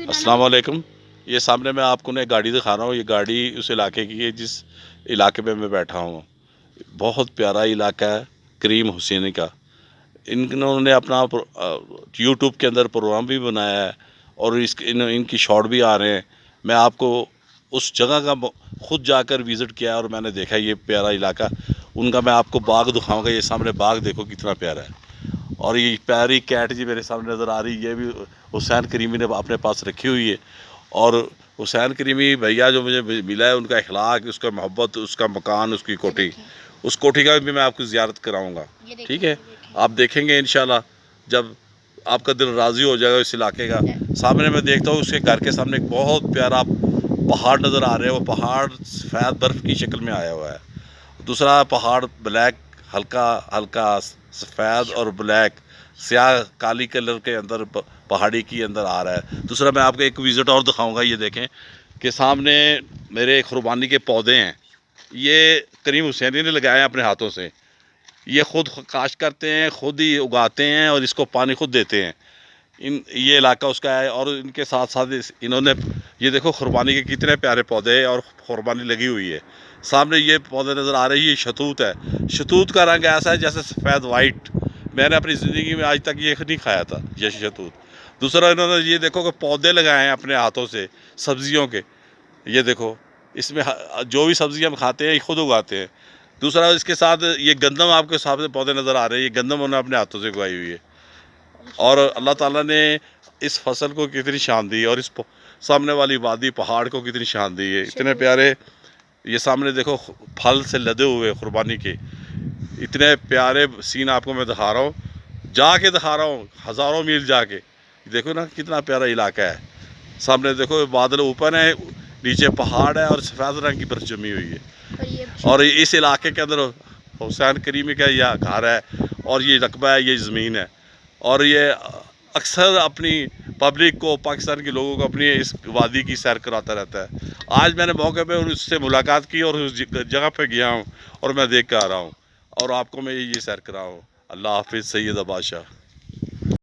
السلام علیکم۔ یہ سامنے میں آپ کو ایک گاڑی دکھا رہا ہوں، یہ گاڑی اس علاقے کی ہے جس علاقے میں بیٹھا ہوں۔ بہت پیارا علاقہ ہے کریم حسینی کا۔ انہوں نے اپنا یوٹیوب کے اندر پروگرام بھی بنایا ہے اور ان کی شارٹ بھی آ رہے ہیں۔ میں آپ کو اس جگہ کا خود جا کر وزٹ کیا ہے اور میں نے دیکھا یہ پیارا علاقہ ان کا۔ میں آپ کو باغ دکھاؤں گا، یہ سامنے باغ دیکھو کتنا پیارا ہے۔ اور یہ پیاری کیٹ جی میرے سامنے نظر آ رہی ہے، یہ بھی حسین کریمی نے اپنے پاس رکھی ہوئی ہے۔ اور حسین کریمی بھیا جو مجھے ملا ہے، ان کا اخلاق، اس کا محبت، اس کا مکان، اس کی کوٹھی، اس کوٹھی کا بھی میں آپ کو زیارت کراؤں گا، ٹھیک ہے؟ آپ دیکھیں گے انشاءاللہ جب آپ کا دل راضی ہو جائے گا اس علاقے کا۔ سامنے میں دیکھتا ہوں اس کے گھر کے سامنے ایک بہت پیارا پہاڑ نظر آ رہے ہیں، وہ پہاڑ سفید برف کی شکل میں آیا ہوا ہے۔ دوسرا پہاڑ بلیک، ہلکا سفید اور بلیک، سیاہ کالی کلر کے اندر پہاڑی کی اندر آ رہا ہے۔ دوسرا میں آپ کو ایک وزٹ اور دکھاؤں گا، یہ دیکھیں کہ سامنے میرے قربانی کے پودے ہیں، یہ کریم حسینی نے لگائے ہیں اپنے ہاتھوں سے۔ یہ خود کاشت کرتے ہیں، خود ہی اگاتے ہیں اور اس کو پانی خود دیتے ہیں۔ یہ علاقہ اس کا ہے اور ان کے ساتھ ساتھ انہوں نے یہ دیکھو قربانی کے کتنے پیارے پودے ہیں اور قربانی لگی ہوئی ہے۔ سامنے یہ پودے نظر آ رہے ہیں، یہ شتوت ہے۔ شتوت کا رنگ ایسا ہے جیسے سفید وائٹ۔ میں نے اپنی زندگی میں آج تک یہ نہیں کھایا تھا یہ شتوت۔ دوسرا انہوں نے یہ دیکھو کہ پودے لگائے ہیں اپنے ہاتھوں سے سبزیوں کے، یہ دیکھو اس میں جو بھی سبزیاں ہم کھاتے ہیں یہ خود اگاتے ہیں۔ دوسرا اس کے ساتھ یہ گندم آپ کے سامنے پودے نظر آ رہے ہیں، یہ گندم انہوں نے اپنے ہاتھوں سے اگائی ہوئی ہے۔ اور اللہ تعالیٰ نے اس فصل کو کتنی شان دی اور اس سامنے والی وادی پہاڑ کو کتنی شان دی ہے، اتنے پیارے۔ یہ سامنے دیکھو پھل سے لدے ہوئے قربانی کے، اتنے پیارے سین آپ کو میں دکھا رہا ہوں، جا کے دکھا رہا ہوں، ہزاروں میل جا کے۔ دیکھو نا کتنا پیارا علاقہ ہے۔ سامنے دیکھو بادل اوپر ہیں، نیچے پہاڑ ہے اور سفید رنگ کی برف جمی ہوئی ہے۔ اور اس علاقے کے اندر حسین کریمی کا یہ گھر ہے اور یہ رقبہ ہے، یہ زمین ہے۔ اور یہ اکثر اپنی پبلک کو، پاکستان کے لوگوں کو اپنی اس وادی کی سیر کراتا رہتا ہے۔ آج میں نے موقع پہ اس سے ملاقات کی اور اس جگہ پہ گیا ہوں اور میں دیکھ کے آ رہا ہوں اور آپ کو میں یہ سیر کرا ہوں۔ اللہ حافظ، سید بادشاہ۔